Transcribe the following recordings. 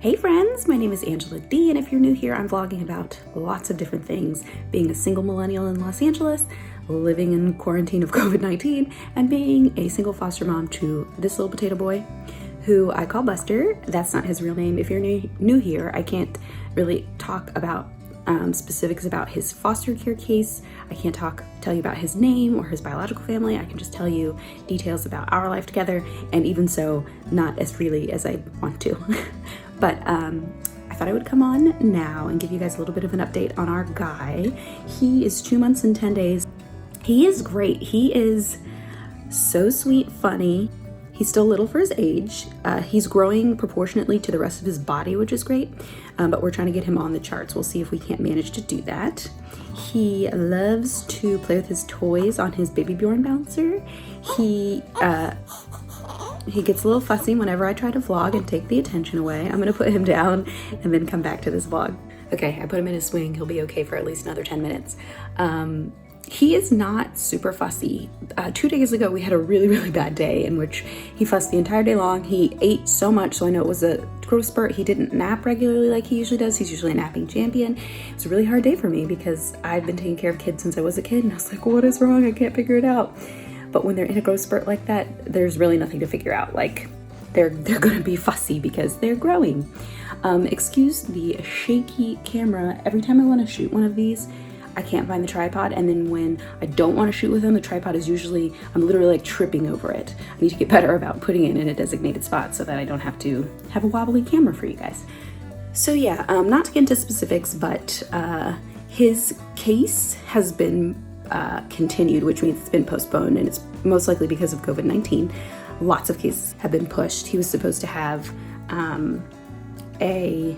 Hey friends, my name is Angela D, and if you're new here, I'm vlogging about lots of different things. Being a single millennial in Los Angeles, living in quarantine of COVID-19, and being a single foster mom to this little potato boy, who I call Buster. That's not his real name. If you're new here, I can't really talk about specifics about his foster care case. I can't tell you about his name or his biological family. I can just tell you details about our life together, and even so, not as freely as I want to. But I thought I would come on now and give you guys a little bit of an update on our guy. He is 2 months and 10 days. He is great. He is so sweet, funny. He's still little for his age. He's growing proportionately to the rest of his body, which is great. But we're trying to get him on the charts. We'll see if we can't manage to do that. He loves to play with his toys on his Baby Bjorn bouncer. He gets a little fussy whenever I try to vlog and take the attention away. I'm gonna put him down and then come back to this vlog. Okay, I put him in his swing. He'll be okay for at least another 10 minutes. He is not super fussy. 2 days ago, we had a really bad day in which he fussed the entire day long. He ate so much, so I know it was a growth spurt. He didn't nap regularly like he usually does. He's usually a napping champion. It was a really hard day for me because I've been taking care of kids since I was a kid, and I was like, what is wrong? I can't figure it out. But when they're in a growth spurt like that, there's really nothing to figure out. Like, they're gonna be fussy because they're growing. Excuse the shaky camera. Every time I wanna shoot one of these, I can't find the tripod, and then when I don't want to shoot with them, the tripod is usually, I'm literally like tripping over it. I need to get better about putting it in a designated spot so that I don't have to have a wobbly camera for you guys. So yeah, not to get into specifics, but his case has been continued, which means it's been postponed, and it's most likely because of COVID-19. Lots of cases have been pushed. He was supposed to have a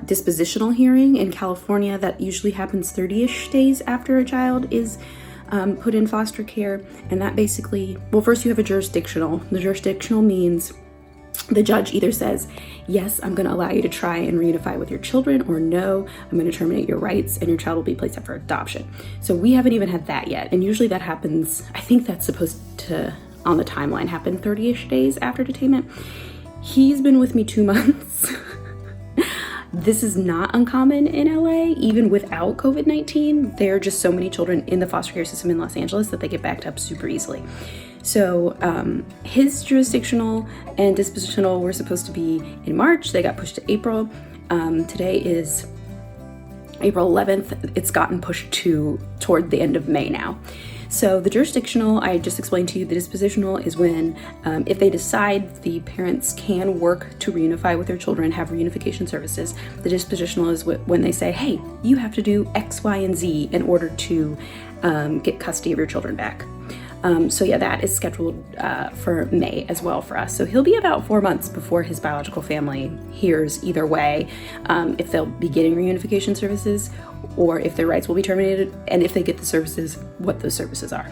dispositional hearing in California that usually happens 30-ish days after a child is put in foster care. And that basically, well, first you have a jurisdictional. The jurisdictional means the judge either says, yes, I'm going to allow you to try and reunify with your children, or no, I'm going to terminate your rights and your child will be placed up for adoption. So we haven't even had that yet. And usually that happens, I think that's supposed to, on the timeline, happen 30-ish days after detainment. He's been with me 2 months. This is not uncommon in LA, even without COVID-19. There are just so many children in the foster care system in Los Angeles that they get backed up super easily. So his jurisdictional and dispositional were supposed to be in March. They got pushed to April. Today is April 11th. It's gotten pushed toward the end of May now. So the jurisdictional, I just explained to you, the dispositional is when, if they decide the parents can work to reunify with their children, have reunification services. The dispositional is when they say, hey, you have to do X, Y, and Z in order to get custody of your children back. So yeah, that is scheduled for May as well for us. So he'll be about 4 months before his biological family hears either way, if they'll be getting reunification services or if their rights will be terminated, and if they get the services, what those services are.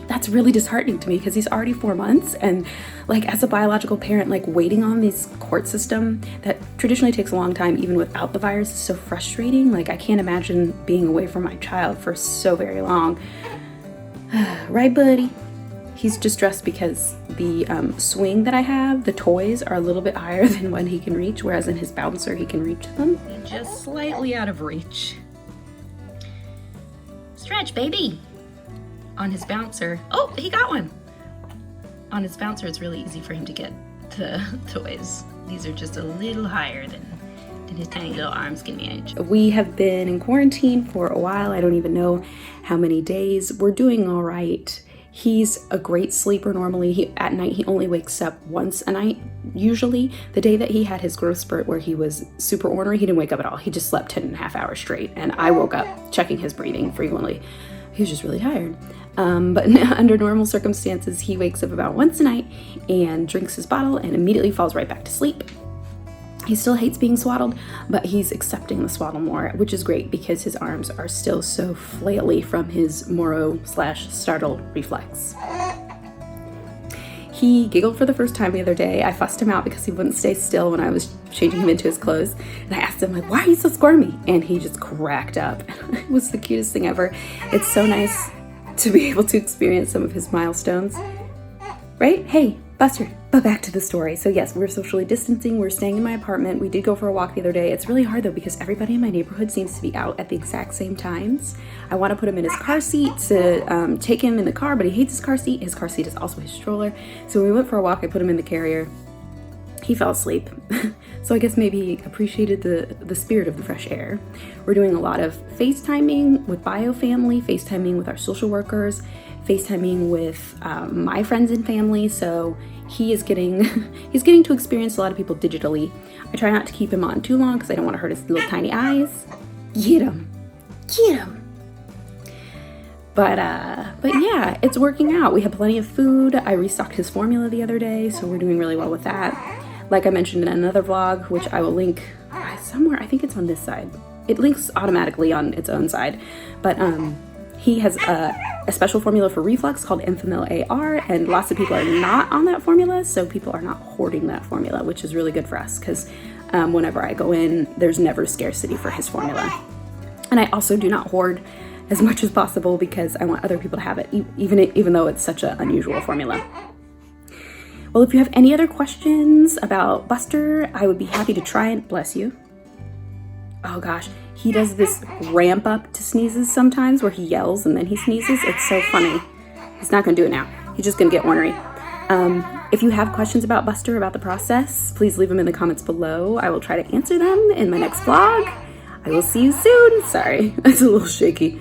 That's really disheartening to me because he's already 4 months, and like as a biological parent, like waiting on this court system that traditionally takes a long time even without the virus is so frustrating. Like I can't imagine being away from my child for so very long. Right, buddy? He's distressed because the swing that I have, the toys are a little bit higher than when he can reach, whereas in his bouncer he can reach them. Just slightly out of reach. Stretch, baby! On his bouncer, oh, he got one! On his bouncer, it's really easy for him to get the toys. These are just a little higher than his tiny little arms can manage. We have been in quarantine for a while. I don't even know how many days. We're doing all right. He's a great sleeper normally. At night, he only wakes up once a night. Usually, the day that he had his growth spurt where he was super ornery, he didn't wake up at all. He just slept 10.5 hours straight. And I woke up checking his breathing frequently. He was just really tired. But under normal circumstances, he wakes up about once a night and drinks his bottle and immediately falls right back to sleep. He still hates being swaddled, but he's accepting the swaddle more, which is great because his arms are still so flaily from his Moro/startle reflex. He giggled for the first time the other day. I fussed him out because he wouldn't stay still when I was changing him into his clothes. And I asked him, like, why are you so squirmy? And he just cracked up. It was the cutest thing ever. It's so nice to be able to experience some of his milestones. Right? Hey, Buster, but back to the story. So yes, we're socially distancing. We're staying in my apartment. We did go for a walk the other day. It's really hard though because everybody in my neighborhood seems to be out at the exact same times. I want to put him in his car seat to take him in the car, but he hates his car seat. His car seat is also his stroller. So when we went for a walk, I put him in the carrier. He fell asleep. So I guess maybe he appreciated the spirit of the fresh air. We're doing a lot of FaceTiming with Bio Family, FaceTiming with our social workers, FaceTiming with my friends and family. So he is getting he's getting to experience a lot of people digitally. I try not to keep him on too long because I don't want to hurt his little tiny eyes. Get him. But yeah, it's working out. We have plenty of food. I restocked his formula the other day, so we're doing really well with that. Like I mentioned in another vlog, which I will link somewhere, I think it's on this side. It links automatically on its own side. But he has a special formula for reflux called Enfamil AR, and lots of people are not on that formula, so people are not hoarding that formula, which is really good for us because whenever I go in, there's never scarcity for his formula. And I also do not hoard as much as possible because I want other people to have it, even though it's such an unusual formula. Well, if you have any other questions about Buster, I would be happy to try and bless you. Oh gosh, he does this ramp up to sneezes sometimes where he yells and then he sneezes. It's so funny. He's not gonna do it now. He's just gonna get ornery. If you have questions about Buster, about the process, please leave them in the comments below. I will try to answer them in my next vlog. I will see you soon. Sorry, that's a little shaky.